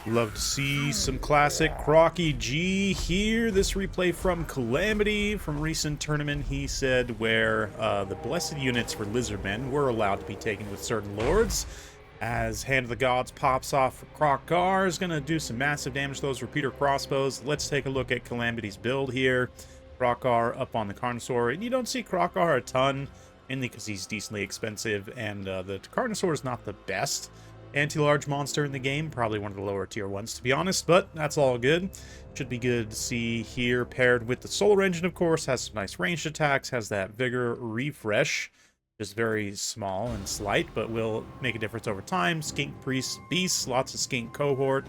Love to see some classic KROQ here. This replay from Calamity from recent tournament, he said, where the blessed units for Lizardmen were allowed to be taken with certain lords. As Hand of the Gods pops off for KROQ is going to do some massive damage to those repeater crossbows. Let's take a look at Calamity's build here. KROQ up on the Carnosaur, and you don't see KROQ a ton, mainly because he's decently expensive, and the Carnosaur is not the best anti-large monster in the game, probably one of the lower tier ones to be honest, but that's all good. Should be good to see here, paired with the Solar Engine, of course. Has some nice ranged attacks, has that Vigor refresh, just very small and slight, but will make a difference over time. Skink Priest Beasts, lots of Skink Cohort,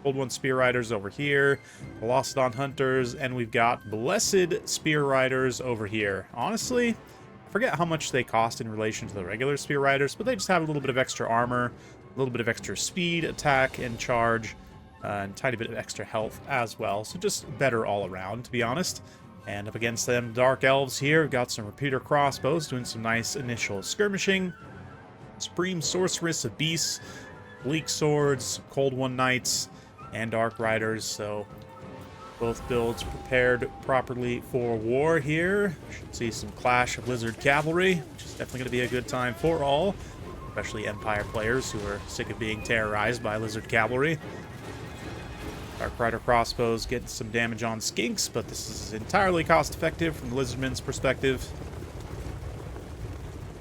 Old One Spear Riders over here, Velocodon Hunters, and we've got Blessed Spear Riders over here. Honestly, I forget how much they cost in relation to the regular Spear Riders, but they just have a little bit of extra armor, a little bit of extra speed, attack, and charge, and a tiny bit of extra health as well. So just better all around, to be honest. And up against them, Dark Elves here. We've got some repeater crossbows doing some nice initial skirmishing. Supreme Sorceress of Beasts, Bleak Swords, Cold One Knights, and Dark Riders. So both builds prepared properly for war here. Should see some clash of Lizard Cavalry, which is definitely going to be a good time for all, especially Empire players who are sick of being terrorized by Lizard Cavalry. Dark Rider crossbows getting some damage on skinks, but this is entirely cost-effective from the Lizardmen's perspective.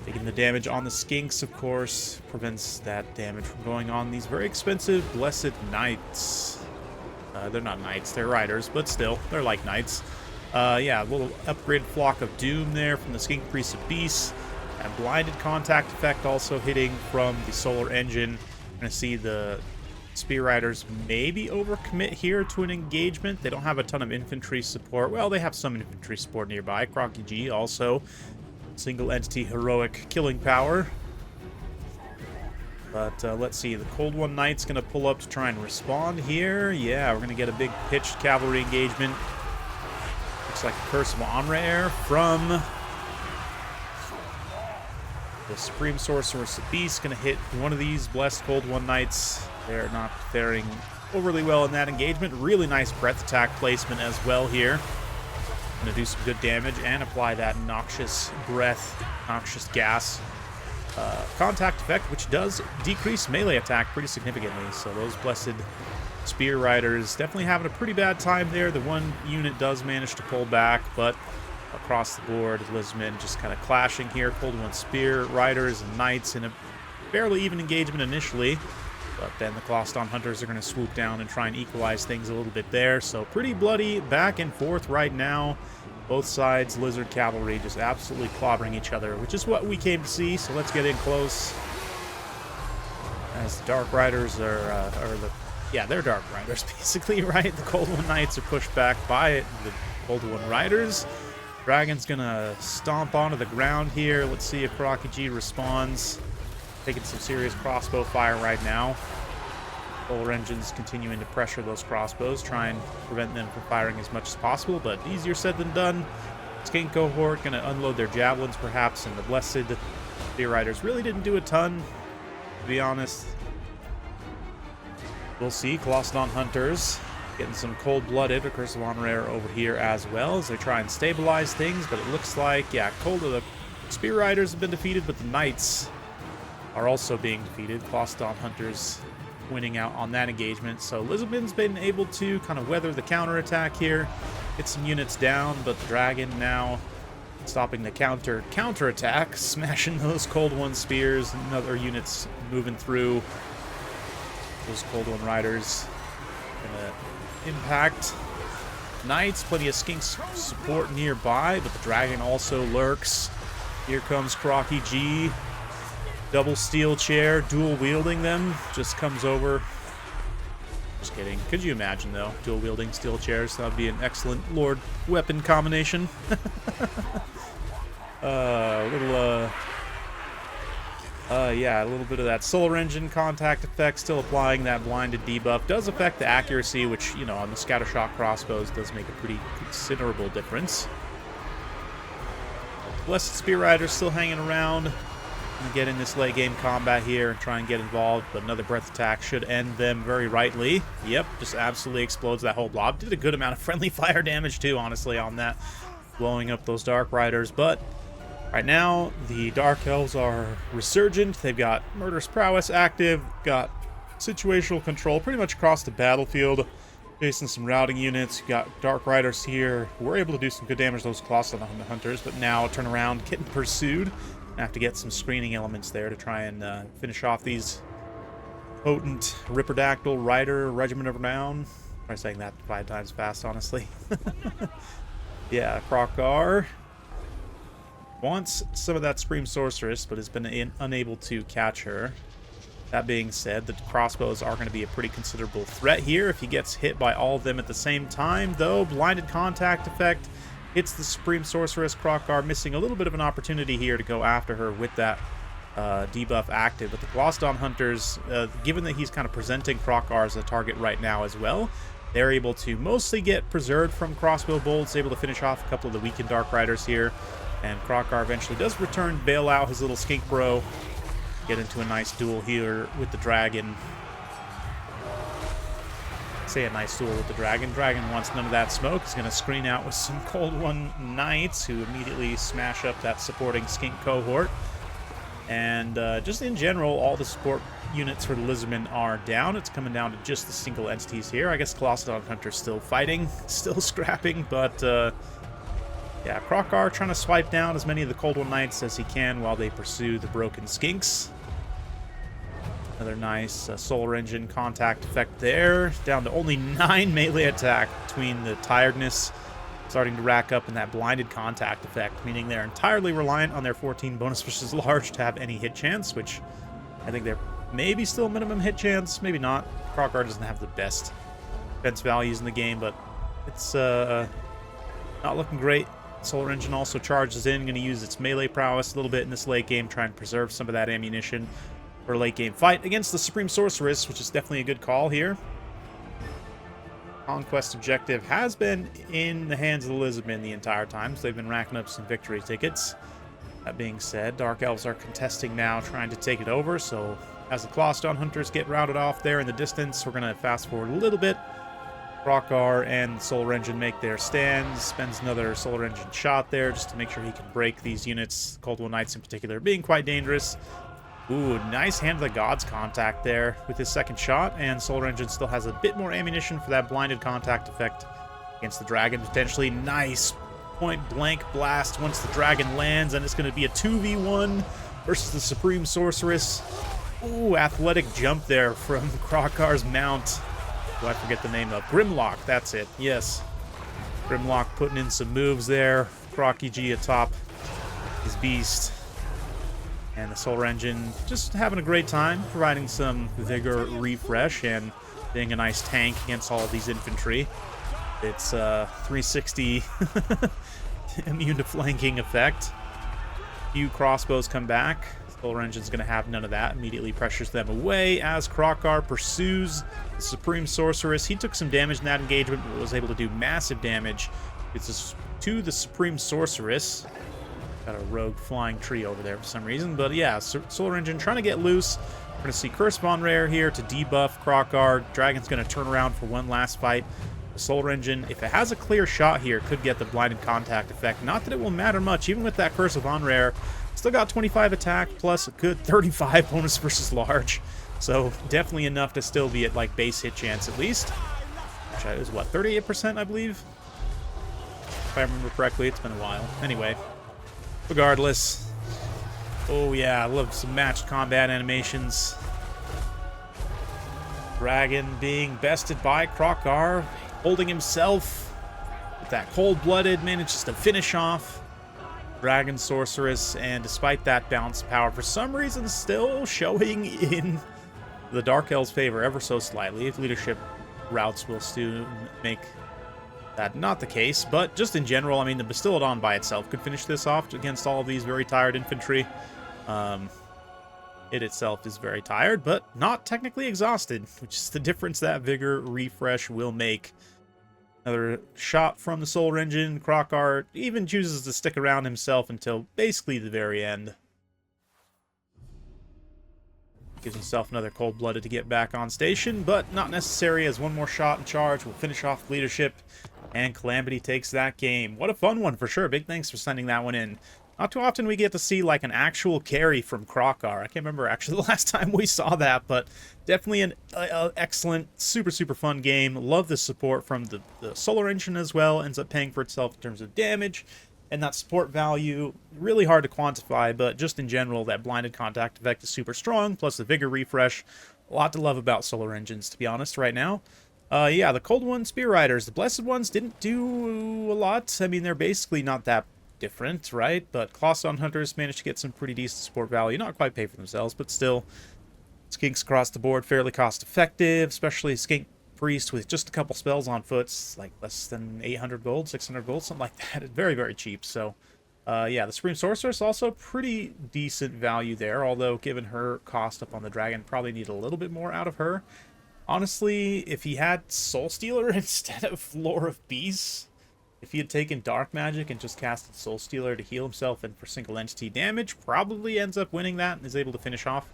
Taking the damage on the skinks, of course, prevents that damage from going on these very expensive Blessed Knights. They're not knights, they're riders, but still, they're like knights. Yeah, a little upgraded Flock of Doom there from the Skink Priest of Beasts. And blinded contact effect also hitting from the Solar Engine. We're going to see the Spear Riders maybe overcommit here to an engagement. They don't have a ton of infantry support. Well, they have some infantry support nearby. KROQ also. Single entity heroic killing power. But let's see. The Cold One Knight's going to pull up to try and respond here. Yeah, we're going to get a big pitched cavalry engagement. Looks like a Curse of Onraer from the Supreme Sorceress of Beast. Going to hit one of these Blessed Cold One Knights. They're not faring overly well in that engagement. Really nice breath attack placement as well here. Going to do some good damage and apply that noxious breath, noxious gas contact effect, which does decrease melee attack pretty significantly. So those Blessed Spear Riders definitely having a pretty bad time there. The one unit does manage to pull back, but across the board, Lizardmen just kind of clashing here. Cold One Spear Riders and Knights in a fairly even engagement initially, but then the Velocodon Hunters are going to swoop down and try and equalize things a little bit there. So pretty bloody back and forth right now. Both sides, Lizard Cavalry just absolutely clobbering each other, which is what we came to see. So let's get in close. As the Dark Riders they're Dark Riders basically, right? The Cold One Knights are pushed back by the Cold One Riders. Dragon's gonna stomp onto the ground here. Let's see if KROQ responds. Taking some serious crossbow fire right now. Solar Engine's continuing to pressure those crossbows, try and prevent them from firing as much as possible, but easier said than done. Skink Cohort gonna unload their javelins perhaps, and the Blessed Spear Riders really didn't do a ton, to be honest. We'll see. Velocodon Hunters getting some cold-blooded or Curse of Onraer over here as well as they try and stabilize things, but it looks like, yeah, the Spear Riders have been defeated, but the Knights are also being defeated. Velocodon Hunters winning out on that engagement. So Lizardmen's been able to kind of weather the counterattack here, get some units down, but the Dragon now stopping the counterattack, smashing those Cold One Spears and other units moving through. Those Cold One Riders gonna impact Knights. Plenty of Skink support nearby, but the Dragon also lurks. Here comes KROQ. Double steel chair, dual wielding them, just comes over. Just kidding. Could you imagine, though, dual wielding steel chairs? That would be an excellent Lord weapon combination. Yeah, a little bit of that Solar Engine contact effect, still applying that blinded debuff. Does affect the accuracy, which, you know, on the Scattershot crossbows does make a pretty considerable difference. Blessed Spear Riders still hanging around. Gonna get in this late game combat here and try and get involved, but another breath attack should end them very rightly. Yep, just absolutely explodes that whole blob. Did a good amount of friendly fire damage too, honestly, on that, blowing up those Dark Riders. But right now, the Dark Elves are resurgent. They've got Murderous Prowess active, got situational control pretty much across the battlefield, facing some routing units. Got Dark Riders here. We're able to do some good damage to those Colossal Hunters, but now turn around, getting pursued. I have to get some screening elements there to try and finish off these potent Ripperdactyl Rider Regiment of Renown. Try saying that 5 times fast, honestly. Yeah, KROQ wants some of that Supreme Sorceress, but has been unable to catch her. That being said, the crossbows are going to be a pretty considerable threat here if he gets hit by all of them at the same time, though. Blinded contact effect hits the Supreme Sorceress. KROQ missing a little bit of an opportunity here to go after her with that debuff active. But the Gloston Hunters, given that he's kind of presenting KROQ as a target right now as well, they're able to mostly get preserved from crossbow bolts, able to finish off a couple of the weakened Dark Riders here. And KROQ eventually does return, bail out his little skink bro, get into a nice duel here with the dragon. Say a nice duel with the dragon. Dragon wants none of that smoke. He's going to screen out with some Cold One Knights, who immediately smash up that supporting skink cohort. And just in general, all the support units for the Lizardmen are down. It's coming down to just the single entities here. I guess Colossal Hunter's still fighting, still scrapping, but yeah, KROQ trying to swipe down as many of the Cold One Knights as he can while they pursue the broken skinks. Another nice Solar Engine contact effect there. Down to only 9 melee attack between the tiredness starting to rack up and that blinded contact effect, meaning they're entirely reliant on their 14 bonus versus large to have any hit chance, which I think they're maybe still minimum hit chance, maybe not. KROQ doesn't have the best defense values in the game, but it's not looking great. Solar Engine also charges in, going to use its melee prowess a little bit in this late game, try and preserve some of that ammunition for a late game fight against the Supreme Sorceress, which is definitely a good call here. Conquest objective has been in the hands of the Lizardmen the entire time, so they've been racking up some victory tickets. That being said, Dark Elves are contesting now, trying to take it over, so as the Gloston Hunters get routed off there in the distance, we're going to fast forward a little bit. KROQ and Solar Engine make their stands, spends another Solar Engine shot there just to make sure he can break these units, Cold One Knights in particular, being quite dangerous. Ooh, nice Hand of the Gods contact there with his second shot, and Solar Engine still has a bit more ammunition for that blinded contact effect against the dragon, potentially. Nice point-blank blast once the dragon lands, and it's going to be a 2v1 versus the Supreme Sorceress. Ooh, athletic jump there from KROQ's mount. Do I forget the name of? Grimlock, that's it, yes. Grimlock putting in some moves there. KROQ atop his beast. And the Solar Engine just having a great time, providing some vigor refresh and being a nice tank against all of these infantry. It's 360 immune to flanking effect. Few crossbows come back. Solar Engine's going to have none of that. Immediately pressures them away as KROQ pursues the Supreme Sorceress. He took some damage in that engagement, but was able to do massive damage to the Supreme Sorceress. Got a rogue flying tree over there for some reason. But yeah, Solar Engine trying to get loose. We're going to see Curse Von Rare here to debuff KROQ. Dragon's going to turn around for one last fight. The Solar Engine, if it has a clear shot here, could get the blinded contact effect. Not that it will matter much, even with that Curse of Von Rare. Still got 25 attack, plus a good 35 bonus versus large. So definitely enough to still be at like base hit chance at least. Which is what, 38% I believe? If I remember correctly, it's been a while. Anyway. Regardless. Oh yeah, I love some matched combat animations. Dragon being bested by KROQ, holding himself with that cold-blooded, manages to finish off Dragon Sorceress, and despite that balanced power, for some reason still showing in the Dark Elves' favor ever so slightly. If leadership routes will soon make that not the case, but just in general, I mean, the Bastiladon by itself could finish this off against all of these very tired infantry. It itself is very tired, but not technically exhausted, which is the difference that Vigor Refresh will make. Another shot from the Solar Engine. KROQ even chooses to stick around himself until basically the very end. Gives himself another cold-blooded to get back on station, but not necessary, as one more shot in charge will finish off leadership, and Calamity takes that game. What a fun one, for sure. Big thanks for sending that one in. Not too often we get to see, like, an actual carry from KROQ. I can't remember, actually, the last time we saw that, but definitely an excellent, super, super fun game. Love the support from the solar engine as well. Ends up paying for itself in terms of damage. And that support value, really hard to quantify, but just in general, that blinded contact effect is super strong, plus the vigor refresh. A lot to love about solar engines, to be honest, right now. Yeah, the Cold One Spear Riders, the Blessed ones didn't do a lot. I mean, they're basically not that different, right? But Clawstone Hunters managed to get some pretty decent support value. Not quite pay for themselves, but still, skinks across the board, fairly cost-effective, especially Skink Priest with just a couple spells on foot, like less than 800 gold, 600 gold, something like that. It's very, very cheap. So, yeah, the Supreme Sorceress also pretty decent value there, although given her cost up on the dragon, probably need a little bit more out of her. Honestly, if he had Soul Stealer instead of Lore of Beasts, if he had taken Dark Magic and just casted Soul Stealer to heal himself and for single entity damage, probably ends up winning that and is able to finish off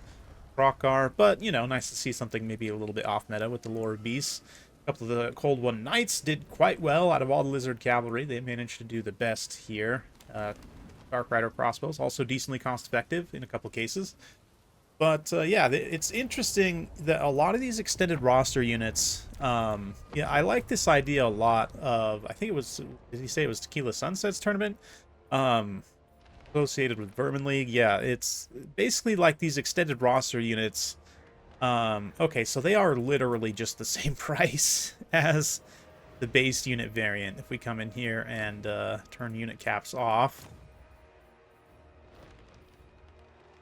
KROQ, but, you know, nice to see something maybe a little bit off meta with the Lore of Beasts. A couple of the Cold One Knights did quite well out of all the Lizard Cavalry. They managed to do the best here. Dark Rider crossbows, also decently cost-effective in a couple cases. But, yeah, it's interesting that a lot of these extended roster units, yeah, I like this idea a lot of, I think it was, did he say it was Tequila Sunset's tournament? Associated with Vermin League. Yeah, it's basically like these extended roster units. Okay, so they are literally just the same price as the base unit variant. If we come in here and turn unit caps off.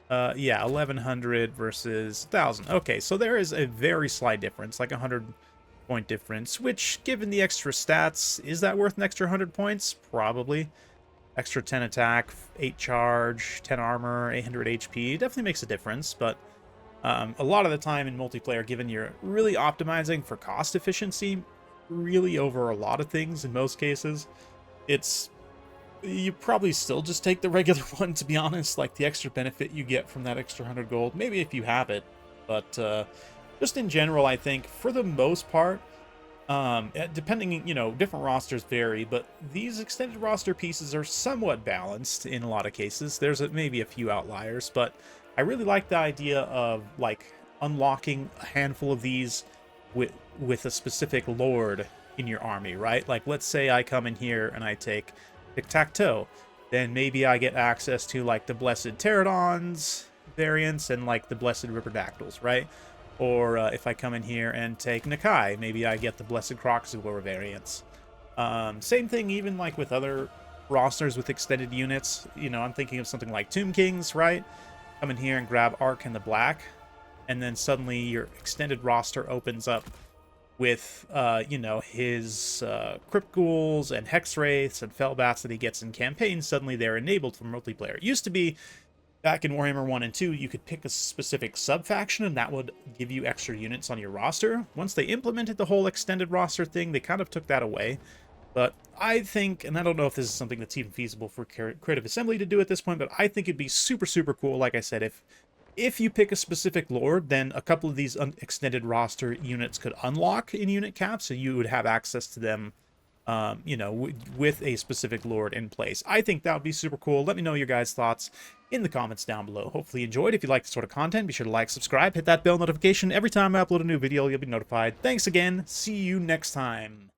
Yeah, 1100 versus 1000. Okay, so there is a very slight difference, like 100-point difference, which, given the extra stats, is that worth an extra 100 points? Probably. Extra 10 attack, 8 charge, 10 armor, 800 HP. Definitely makes a difference, but a lot of the time in multiplayer, given you're really optimizing for cost efficiency, really over a lot of things in most cases, you probably still just take the regular one, to be honest. Like, the extra benefit you get from that extra 100 gold, maybe if you have it, but just in general, I think, for the most part, depending, you know, different rosters vary, but these extended roster pieces are somewhat balanced in a lot of cases. There's maybe a few outliers, but I really like the idea of, like, unlocking a handful of these with a specific lord in your army, right? Like, let's say I come in here and I take Tic-Tac-Toe, then maybe I get access to, like, the Blessed Pterodons variants and, like, the Blessed Ripperdactyls, right? Or if I come in here and take Nakai, maybe I get the Blessed Croxzor variants. Same thing even like with other rosters with extended units. You know, I'm thinking of something like Tomb Kings, right? Come in here and grab Ark and the Black, and then suddenly your extended roster opens up with, you know, his Crypt Ghouls and Hex Wraiths and Fellbats that he gets in campaigns. Suddenly they're enabled for multiplayer. It used to be, back in Warhammer 1 and 2, you could pick a specific sub-faction, and that would give you extra units on your roster. Once they implemented the whole extended roster thing, they kind of took that away. But I think, and I don't know if this is something that's even feasible for Creative Assembly to do at this point, but I think it'd be super, super cool, like I said, if you pick a specific lord, then a couple of these extended roster units could unlock in unit caps, so you would have access to them, you know, with a specific lord in place. I think that would be super cool. Let me know your guys' thoughts in the comments down below. Hopefully you enjoyed. If you like this sort of content, be sure to like, subscribe, hit that bell notification. Every time I upload a new video, you'll be notified. Thanks again. See you next time.